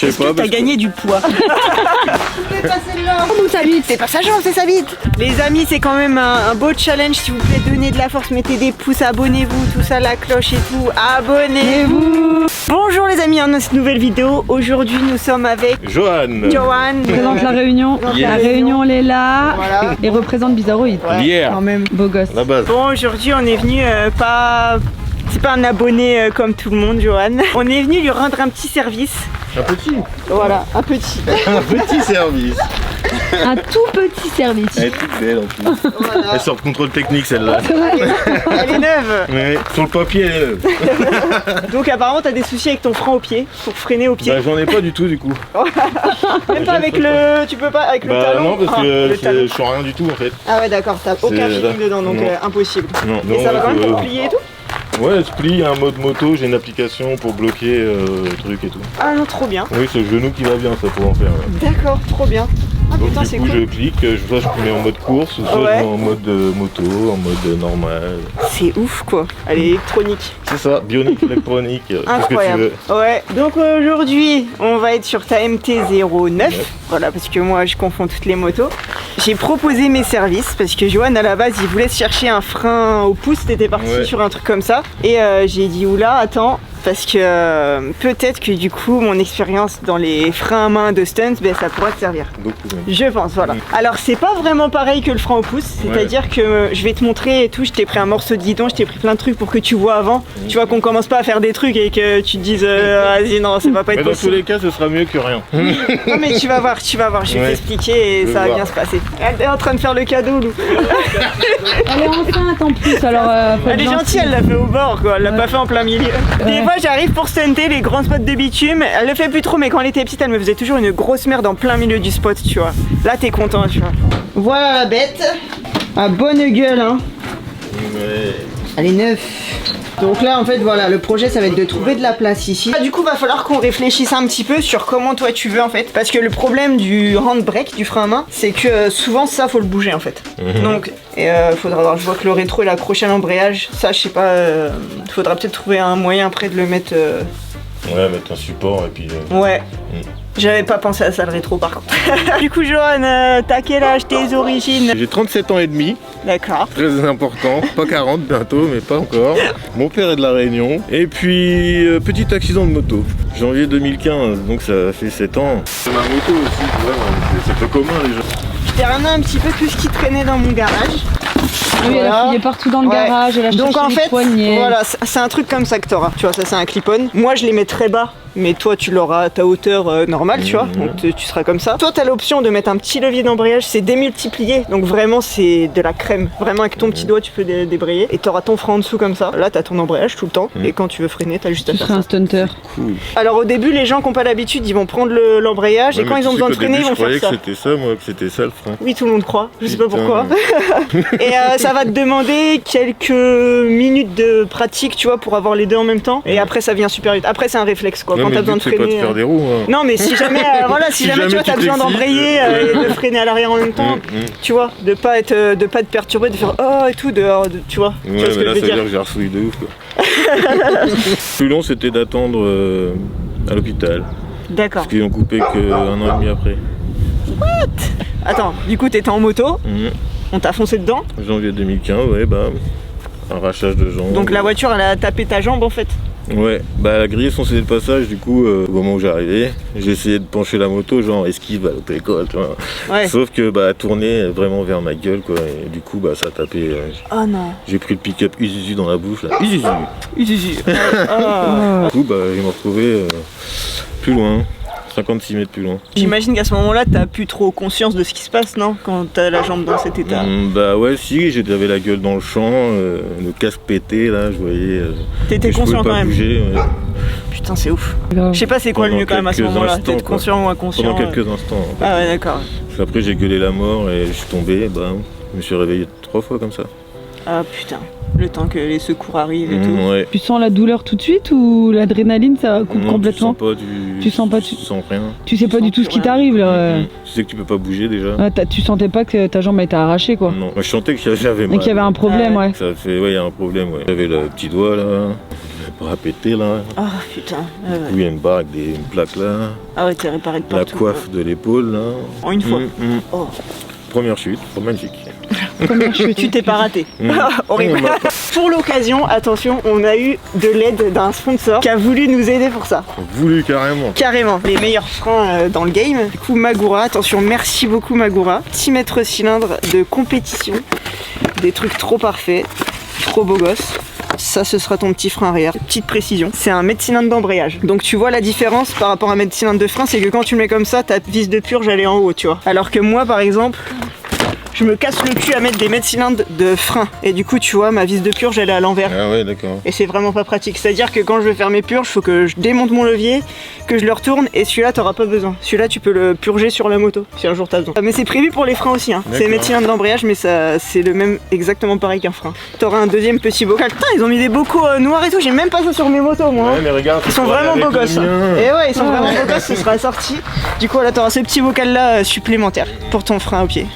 Est-ce que t'as gagné du poids? Ou sa bite. C'est pas sa jambe, c'est sa bite. Les amis, c'est quand même un beau challenge. S'il vous plaît, donnez de la force, mettez des pouces, abonnez-vous, tout ça, la cloche et tout. Abonnez-vous. Bonjour les amis, dans cette nouvelle vidéo. Aujourd'hui, nous sommes avec Johan. Présente la réunion. Yeah. La réunion, elle est là. Voilà. Et représente Bizarroïd. Yeah. Quand même, beau gosse. La base. Bon, aujourd'hui, on est venu pas... C'est pas un abonné comme tout le monde, Johan. On est venu lui rendre un petit service. Un petit. Voilà, un petit. Un petit service. Un tout petit service. Elle est toute belle en plus. Voilà. Elle sort de contrôle technique celle-là. Elle est neuve. Ouais. Sur le papier elle est neuve. Donc apparemment, t'as des soucis avec ton frein au pied, pour freiner au pied. Bah j'en ai pas du tout du coup. Même pas avec le... Tu peux pas avec le talon? Non parce Ah, que le talon. je sens rien du tout en fait. Ah ouais d'accord, t'as aucun feeling dedans, donc Non. impossible. Non, Et ça va quand même pour ouais, plier et tout? Ouais, elle se plie, un mode moto, j'ai une application pour bloquer le truc et tout. Ah non, trop bien. Oui, c'est le genou qui va bien, ça pour en faire. Ouais. D'accord, trop bien. Ah Donc putain, c'est du coup cool. je clique, soit je mets en mode course, soit Ouais. je mets en mode moto, en mode normal. C'est ouf quoi, elle est électronique. C'est ça, bionique, électronique, tout ce que tu Incroyable. veux. Ouais, donc aujourd'hui, on va être sur ta MT-09. Voilà, parce que moi, je confonds toutes les motos. J'ai proposé mes services parce que Johan, à la base, il voulait se chercher un frein au pouce. T'étais parti Ouais. sur un truc comme ça. Et j'ai dit, oula, attends. Parce que peut-être que du coup, mon expérience dans les freins à main de stunts, ben, ça pourra te servir. Beaucoup même. Je pense, voilà. Alors, c'est pas vraiment pareil que le frein au pouce. C'est-à-dire que je vais te montrer et tout. Je t'ai pris un morceau de guidon, je t'ai pris plein de trucs pour que tu vois avant. Tu vois qu'on commence pas à faire des trucs et que tu te dises, vas-y, non, ça va pas Mais être dans tous possible. les cas, ce sera mieux que rien. Non, mais tu vas voir, je vais Ouais. t'expliquer et Je ça va vois. bien se passer. Elle est en train de faire le cadeau, Lou. Elle est enceinte en plus, alors. faut Elle est être gentille, elle l'a fait au bord, quoi. Elle l'a Ouais. pas fait en plein milieu. Des fois, j'arrive pour stunter les grands spots de bitume. Elle le fait plus trop, mais quand elle était petite, elle me faisait toujours une grosse merde en plein milieu du spot, tu vois. Là, t'es content, tu vois. Voilà la bête. À bonne gueule, hein. Ouais. Elle est neuve. Donc là en fait voilà, le projet ça va être de trouver de la place ici. Du coup va falloir qu'on réfléchisse un petit peu sur comment toi tu veux en fait. Parce que le problème du handbrake, du frein à main, c'est que souvent ça faut le bouger en fait. Donc faudra voir, je vois que le rétro est accroché à l'embrayage. Ça je sais pas, faudra peut-être trouver un moyen après de le mettre... Ouais, mettre un support et puis. Ouais. J'avais pas pensé à ça le rétro par contre. Du coup Johan, t'as quel âge, tes origines? J'ai 37 ans et demi, D'accord. très important, pas 40 bientôt, mais pas encore. Mon père est de la Réunion. Et puis, petit accident de moto, janvier 2015, donc ça fait 7 ans. C'est ma moto aussi, tu vois, c'est peu commun les gens. Je t'ai ramené un petit peu tout ce qui traînait dans mon garage. Oui, elle a Voilà. fouillé partout dans le Ouais. garage, elle a Donc cherché en les fait, poignets. voilà, c'est un truc comme ça que t'auras. Tu vois, ça c'est un clip-on. Moi je les mets très bas, mais toi tu l'auras à ta hauteur normale, tu vois. Donc tu seras comme ça. Toi t'as l'option de mettre un petit levier d'embrayage, c'est démultiplié. Donc vraiment c'est de la crème. Vraiment avec ton petit doigt tu peux débrayer. Et t'auras ton frein en dessous comme ça. Là t'as ton embrayage tout le temps. Et quand tu veux freiner, t'as juste à Tu faire serais ça. un stunter. Cool. Alors au début, les gens qui n'ont pas l'habitude, ils vont prendre l'embrayage. Et Ouais, quand mais ils ont tu sais besoin de qu'au freiner, début, ils vont je croyais faire ça. que c'était ça, moi, que c'était ça le frein. Oui, tout le monde croit. Je sais pas Putain. pourquoi. Et ça va te demander quelques minutes de pratique, tu vois, pour avoir les deux en même temps. Et après, ça vient super vite. Après, c'est un réflexe, quoi. Non, Quand mais t'as le besoin but, de c'est pas de freiner. faire des roues. Hein. Non, mais si jamais, voilà, si Si jamais tu vois, jamais t'as tu besoin t'excites, d'embrayer et de freiner à l'arrière en même temps, tu vois, de pas te perturber, de faire oh et tout, tu vois. Tu vois Ouais, ce mais que là, je ça veux veut dire dire. que j'ai reçu de ouf, quoi. Plus long, c'était d'attendre à l'hôpital. D'accord. Parce qu'ils ont coupé qu'un an et demi après. Attends, du coup, t'étais en moto, on t'a foncé dedans, Janvier 2015, ouais, bah. Arrachage de jambes. donc la voiture, elle a tapé ta jambe en fait. Ouais, bah elle a grillé son CD de passage, du coup, au moment où j'arrivais, j'ai essayé de pencher la moto, genre esquive à l'auto-école, tu vois. Ouais. Sauf que bah elle tournait vraiment vers ma gueule, quoi, et du coup, bah ça a tapé. Oh non. J'ai pris le pick-up Isuzu dans la bouche, là. Isuzu. Oh. Du coup, bah je me retrouvais plus loin, 56 mètres plus loin. J'imagine qu'à ce moment-là, t'as plus trop conscience de ce qui se passe, non? Quand t'as la jambe dans cet état. Bah ouais, si, j'avais la gueule dans le champ, le casque pété, là, je voyais. T'étais et je conscient pouvais quand pas même. bouger, ouais. Putain, c'est ouf. Grave. Je sais pas c'est quoi le Pendant mieux quand même à ce quelques moment-là, instants, d'être quoi. conscient ou inconscient. Pendant quelques instants. En fait. Ah ouais, d'accord. Parce qu'après, j'ai gueulé la mort et je suis tombé, bah, je me suis réveillé 3 fois comme ça. Ah putain. le temps que les secours arrivent et tout. Ouais. Tu sens la douleur tout de suite ou l'adrénaline ça coupe Non, complètement? Tu sens pas rien. Tu sais pas du tout ce qui rien. t'arrive là. Tu sais que tu peux pas bouger déjà. Ah, tu sentais pas que ta jambe a été arrachée quoi? Non, moi je sentais que j'avais mal. Et qu'il y avait un problème, ouais. Ça fait, ouais, il y a un problème, ouais. J'avais le petit doigt là, le bras pété là. Oh putain. Il y a une barre avec une plaque là. Ah ouais, t'es réparé de La partout. coiffe de l'épaule là. En une fois. Oh. Première chute, magnifique. Première chute, tu t'es pas raté. Horrible. Bah, Pour l'occasion, attention, on a eu de l'aide d'un sponsor qui a voulu nous aider pour ça. voulu carrément. Carrément, les meilleurs freins dans le game. Du coup, Magura, attention, merci beaucoup Magura. 6 mètres cylindre de compétition. Des trucs trop parfaits, trop beau gosse. Ça, ce sera ton petit frein arrière. Petite précision, c'est un mètre cylindre d'embrayage. Donc tu vois la différence par rapport à un mètre cylindre de frein, c'est que quand tu le mets comme ça, ta vis de purge elle est en haut, tu vois. Alors que moi, par exemple, je me casse le cul à mettre des mètres cylindres de frein. Et du coup, tu vois, ma vis de purge elle est à l'envers. Ah ouais, d'accord. Et c'est vraiment pas pratique. C'est-à-dire que quand je vais faire mes purges, faut que je démonte mon levier, que je le retourne, et celui-là, t'auras pas besoin. Celui-là, tu peux le purger sur la moto, si un jour t'as besoin. Mais c'est prévu pour les freins aussi, hein. C'est mètre cylindre d'embrayage, mais ça, c'est le même, exactement pareil qu'un frein. T'auras un deuxième petit bocal. Putain, ils ont mis des bocaux noirs et tout. J'ai même pas ça sur mes motos, moi. Ouais, mais regarde, Ils sont vraiment beaux gosses. Et ouais, ils sont vraiment beaux gosses, ce sera assorti. Du coup, là, t'auras ce petit bocal là supplémentaire pour ton frein au pied.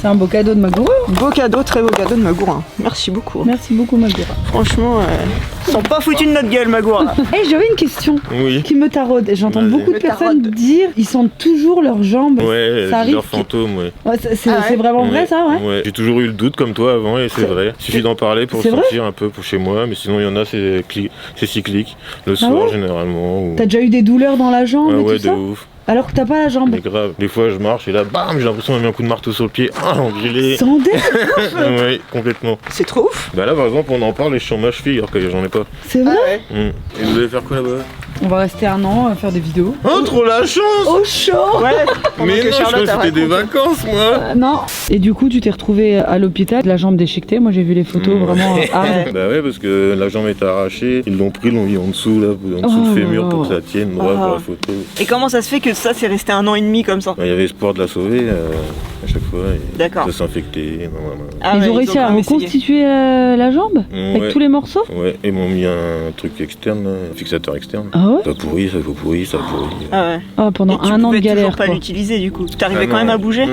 C'est un beau cadeau de Magura. Beau cadeau, très beau cadeau de Magura. Merci beaucoup. Merci beaucoup Magura. Franchement, ils sont pas foutus de notre gueule, Magura. J'avais une question Oui. qui me taraude. J'entends Vas-y. beaucoup de Me personnes taraude. dire ils sentent toujours leurs jambes. Ouais, Ça arrive leur qui- fantôme, ouais. Ouais, c'est Ah ouais vraiment vrai ça, ouais. J'ai toujours eu le doute comme toi avant et c'est vrai. Il suffit d'en parler pour C'est vrai sortir un peu pour chez moi, mais sinon il y en a, c'est cyclique. Le soir ouais généralement. Ou... T'as déjà eu des douleurs dans la jambe Ah et ouais, tout de ça ouf. alors que t'as pas la jambe? Mais grave. Des fois je marche et là, bam, j'ai l'impression de mettre un coup de marteau sur le pied. Ah, l'enculé. Sans dé- Oui, complètement. C'est trop ouf. Bah là par exemple on en parle et je sens ma cheville alors que j'en ai pas. C'est vrai? ouais. Et vous allez faire quoi là-bas? On va rester un an à faire des vidéos. Oh, trop la chance! Au chaud! Ouais. pendant Mais que non, je Charlotte crois que a c'était des raconté. vacances moi! Non. Et du coup, tu t'es retrouvé à l'hôpital, la jambe déchiquetée. Moi, j'ai vu les photos vraiment hard. Bah ouais, parce que la jambe est arrachée, ils l'ont pris, ils l'ont mis en dessous, là, en dessous Oh le fémur là pour que là. ça tienne droit Ah. pour la photo. Et comment ça se fait que ça, c'est resté 1 an et demi comme ça? Bah, il y avait espoir de la sauver à chaque fois, et D'accord. ça s'infectait, Ah Ils ouais, ont réussi à quand même essayé. reconstituer la jambe avec Ouais. tous les morceaux. Ouais, et ils m'ont mis un truc externe, là, un fixateur externe. Ah ouais? Ça pourrit, ça pourrit, ça pourrit. Ah ouais. Ah, pendant Et tu un an de pouvais galère toujours pas quoi. l'utiliser du coup. T'arrivais Ah quand non. même à bouger?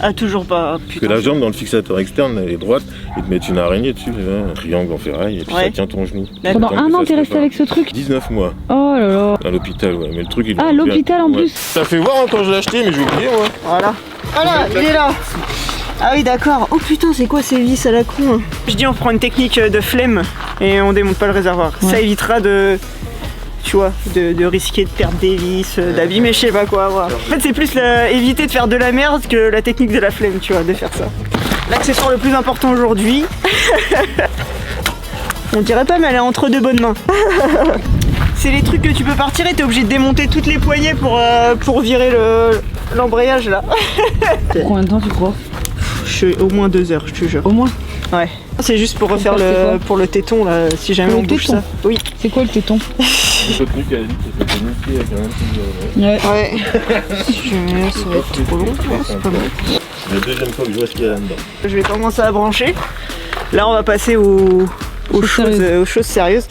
Ah toujours pas. Parce que Putain. la jambe dans le fixateur externe, elle est droite, ils te mettent une araignée dessus, là, un triangle en ferraille, et puis Ouais. ça tient ton genou. D'accord. Pendant Tant que un ça an, se t'es resté répare. avec ce truc? 19 mois Oh là là. à l'hôpital, ouais, mais le truc il Ah, est à l'hôpital, en plus. Ça fait voir hein, quand je l'ai acheté, mais j'ai oublié moi. Voilà. Voilà, il est là. Ah oui d'accord. Oh putain, c'est quoi ces vis à la con hein. Je dis on prend une technique de flemme et on démonte pas le réservoir. Ouais. Ça évitera de... Tu vois, de risquer de perdre des vis, d'abîmer je sais pas quoi. Voilà. En fait c'est plus éviter de faire de la merde que la technique de la flemme, tu vois, de faire ça. L'accessoire le plus important aujourd'hui. On dirait pas mais elle est entre deux bonnes mains. C'est les trucs que tu peux pas retirer, t'es obligé de démonter toutes les poignées pour virer l'embrayage là. Combien de temps tu crois? Je suis au moins 2 heures, je te jure. Au moins. Ouais. C'est juste pour refaire faire, c'est quoi pour le téton là, si jamais Pour on le bouge téton ça. Oui. C'est quoi le téton? Ce truc à la limite, ça fait mon pied avec un petit Ouais. Ouais. Si jamais ça va être trop long, tu vois, c'est pas bon. La deuxième fois que je vois ce qu'il y a là-dedans. Je vais commencer à brancher. Là on va passer aux choses sérieuses.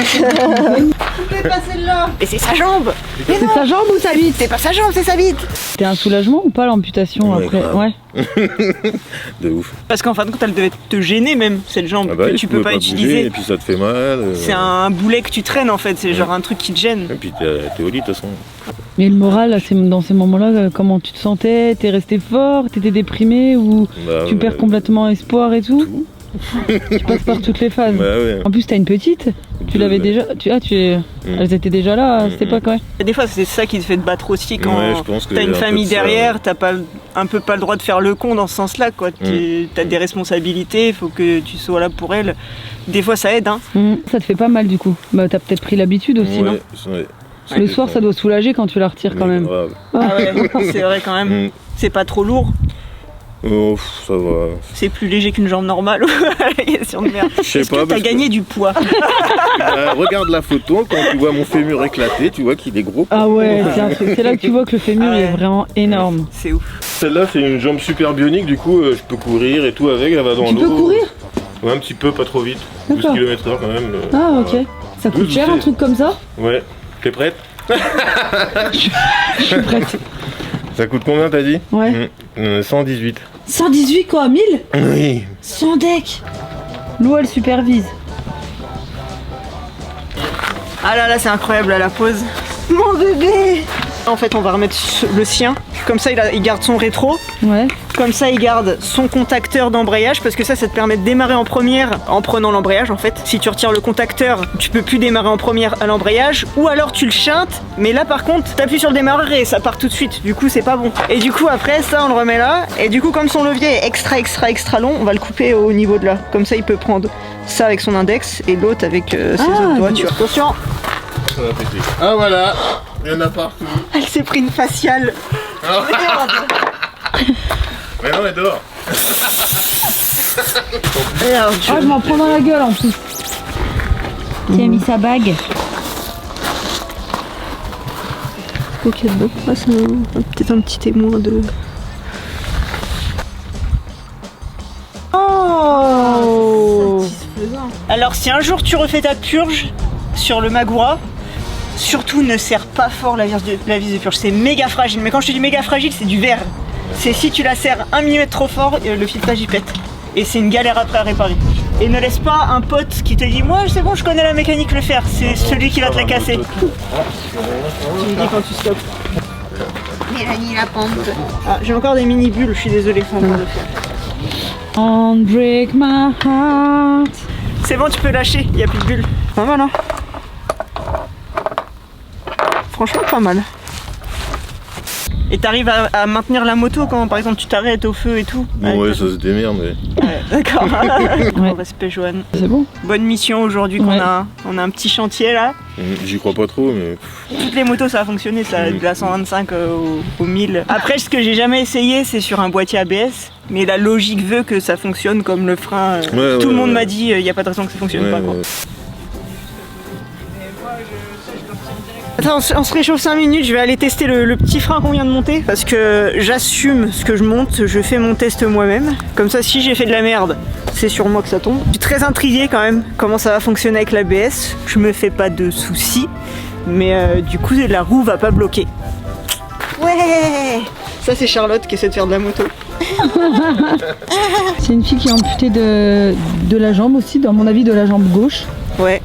C'est pas celle-là. Et c'est sa jambe. C'est sa jambe ou sa bite? C'est pas sa jambe, c'est sa bite. C'était un soulagement ou pas l'amputation Ouais, après? grave. Ouais. De ouf. Parce qu'en fin de compte elle devait te gêner même cette jambe Ah bah, que oui, tu je peux pouvais pas bouger, utiliser. et puis ça te fait mal. C'est un boulet que tu traînes en fait, c'est genre un truc qui te gêne. Et puis t'es au lit de toute façon. Mais le moral, là, dans ces moments-là, comment tu te sentais? T'es resté fort? T'étais déprimé? Ou Bah, tu perds complètement espoir et tout? tout. Tu passes par toutes les phases. Bah ouais. En plus, t'as une petite. Tu l'avais déjà. Elles étaient déjà là à cette époque, ouais. Des fois c'est ça qui te fait te battre aussi quand Ouais, je pense que t'as une un peu famille de ça, derrière, ouais. t'as pas un peu pas le droit de faire le con dans ce sens-là quoi. T'as des responsabilités, il faut que tu sois là pour elle. Des fois ça aide hein. Ça te fait pas mal du coup. Bah, t'as peut-être pris l'habitude aussi, non? Ouais, Le soir, ça doit soulager quand tu la retires quand même. Grave. Ah ouais, c'est vrai quand même. Mm. C'est pas trop lourd. Oh, ça va. C'est plus léger qu'une jambe normale ou la question de merde. Je sais Est-ce pas, que t'as parce que- gagné du poids? Regarde la photo, quand tu vois mon fémur éclaté, tu vois qu'il est gros. Ah ouais, c'est un truc. C'est là que tu vois que le fémur il est vraiment énorme. C'est ouf. Celle-là, c'est une jambe super bionique, du coup, je peux courir et tout avec, elle va dans l'eau. Tu peux courir? Ouais, un petit peu, pas trop vite. 12 D'accord. km/h quand même. Ah ok. Ça coûte 12, cher un truc comme ça? Ouais. T'es prête? Je suis prête. Ça coûte combien, t'as dit? Ouais. 118. 118 quoi, 1000? Oui. Sans deck. L'eau elle supervise. Ah là là, c'est incroyable à la pause. Mon bébé! En fait, on va remettre le sien. Comme ça, il garde son rétro. Ouais. Comme ça, il garde son contacteur d'embrayage parce que ça te permet de démarrer en première en prenant l'embrayage en fait. Si tu retires le contacteur, tu peux plus démarrer en première à l'embrayage ou alors tu le chintes. Mais là, par contre, t'appuies sur le démarreur et ça part tout de suite. Du coup, c'est pas bon. Et du coup, après, ça, on le remet là. Et du coup, comme son levier est extra long, on va le couper au niveau de là. Comme ça, il peut prendre ça avec son index et l'autre avec ses autres doigts. Tu vois. Attention! Ah voilà, il y en a partout. Elle s'est pris une faciale. Mais non, elle dort. Merde, Ah, je m'en prends dans la gueule en plus. Qui a mis sa bague. Ok, bon, ah, c'est peut-être un petit témoin de... Oh! Alors si un jour tu refais ta purge sur le Magura, surtout ne serre pas fort la vis de purge, c'est méga fragile. Mais quand je te dis méga fragile, c'est du verre. C'est si tu la serres 1 mm trop fort, le filtrage il pète. Et c'est une galère après à réparer. Et ne laisse pas un pote qui te dit moi c'est bon je connais la mécanique le faire, c'est celui qui va te la casser. Tu me dis quand tu stoppes. Mélanie la pente. Ah, j'ai encore des mini bulles, je suis désolée. Unbreak my heart. C'est bon, tu peux lâcher, il n'y a plus de bulles. Pas mal, hein? Franchement, pas mal. Et t'arrives à maintenir la moto quand, par exemple, tu t'arrêtes au feu et tout? Bon, ouais, ça se démerde, mais. Ouais, d'accord. Ouais. Respect, Joanne. C'est bon. Bonne mission aujourd'hui qu'on Ouais. on a un petit chantier là. J'y crois pas trop, mais. Toutes les motos ça a fonctionné, ça, de la 125 au 1000. Après, ce que j'ai jamais essayé, c'est sur un boîtier ABS. Mais la logique veut que ça fonctionne comme le frein. Ouais, Tout le monde ouais. m'a dit, il n'y a pas de raison que ça fonctionne Ouais, pas. Quoi. ouais. Attends, on se réchauffe 5 minutes, je vais aller tester le petit frein qu'on vient de monter parce que j'assume ce que je monte, je fais mon test moi-même. Comme ça, si j'ai fait de la merde, c'est sur moi que ça tombe. Je suis très intriguée quand même comment ça va fonctionner avec l'ABS. Je me fais pas de soucis, mais du coup, la roue va pas bloquer. Ouais! Ça, c'est Charlotte qui essaie de faire de la moto. C'est une fille qui est amputée de la jambe aussi, dans mon avis de la jambe gauche. Ouais.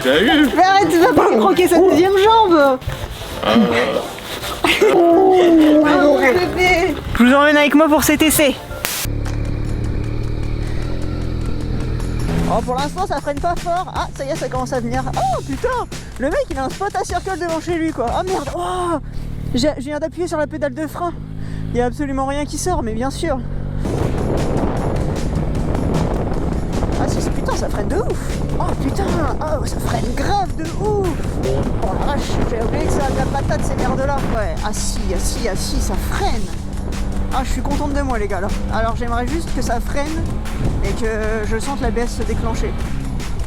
T'as eu? Mais arrête, tu vas pas me croquer sa deuxième jambe! Oh, bébé. Je vous emmène avec moi pour cet essai. Oh, pour l'instant ça freine pas fort. Ah, ça y est, ça commence à venir. Oh putain, le mec il a un spot à circle devant chez lui quoi. Oh merde, oh, je viens d'appuyer sur la pédale de frein. Il y a absolument rien qui sort, mais bien sûr. Ah si, putain, ça freine de ouf. Oh putain, oh ça freine grave de ouf. Oh la vache, j'ai oublié que ça a de la patate ces merdes là. Ouais, ah si, ça freine. Ah, je suis contente de moi les gars là. Alors j'aimerais juste que ça freine et que je sente l'ABS se déclencher.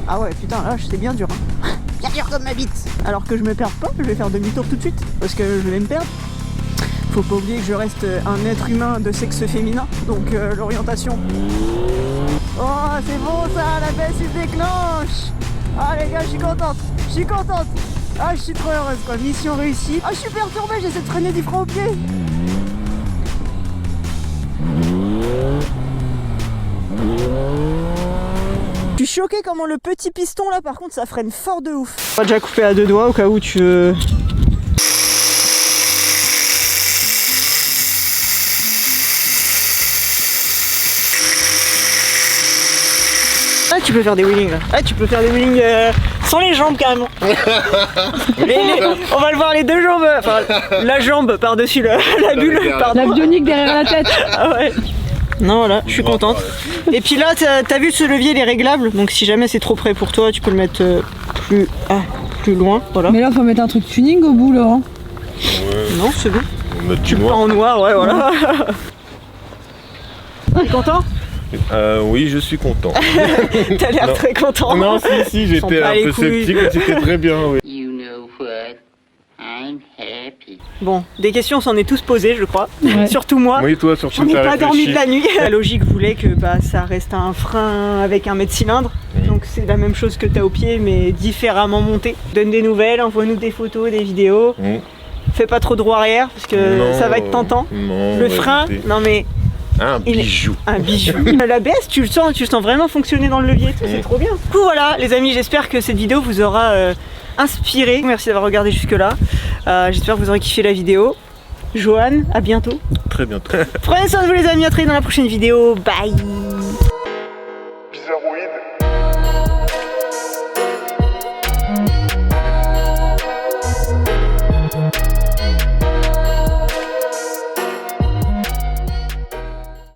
Ah ouais, putain, là c'est bien dur. Hein. Bien dur comme ma bite. Alors que je me perds pas, je vais faire demi-tour tout de suite parce que je vais me perdre. Faut pas oublier que je reste un être humain de sexe féminin, donc l'orientation. Oh, c'est bon ça, l'ABS il se déclenche. Ah les gars, je suis contente. Ah, je suis trop heureuse quoi, mission réussie. Ah, je suis perturbée, j'essaie de freiner du frein au pied. Je suis choquée comment le petit piston là par contre ça freine fort de ouf. On va déjà couper à 2 doigts au cas où tu veux. Ah, tu peux faire des wheelings là. Ah, tu peux faire des wheelings sans les jambes carrément. On va le voir les deux jambes, enfin la jambe par-dessus la bulle. La bionique derrière la tête. Ah ouais. Non, voilà, je suis contente. Et puis là, t'as vu ce levier, il est réglable. Donc si jamais c'est trop près pour toi, tu peux le mettre plus loin. Voilà. Mais là, faut mettre un truc tuning au bout là. Hein. Ouais. Non, c'est bon. On met du Pas noir. en noir, ouais, voilà. T'es content? Oui, je suis content. T'as l'air Non. très content. Non, si, j'étais S'en bat un les peu couilles. sceptique, mais c'était très bien, oui. You know what? I'm happy. Bon, des questions, on s'en est tous posées, je crois. Ouais. Surtout moi. Oui, toi, surtout, J'en ai t'as pas dormi de réfléchi. la nuit. La logique voulait que ça reste un frein avec un mètre cylindre. Donc c'est la même chose que t'as au pied, mais différemment monté. Donne des nouvelles, envoie-nous des photos, des vidéos. Fais pas trop de roue arrière parce que Non, ça va être tentant. Non, Le ouais, frein, écoutez. non mais Un il est- bijou. un bijou. L'ABS, tu le sens vraiment fonctionner dans le levier, c'est trop bien. Du coup voilà les amis, j'espère que cette vidéo vous aura inspiré. Merci d'avoir regardé jusque là. J'espère que vous aurez kiffé la vidéo. Johan, à bientôt. Très bientôt. Prenez soin de vous les amis, à très vite dans la prochaine vidéo. Bye.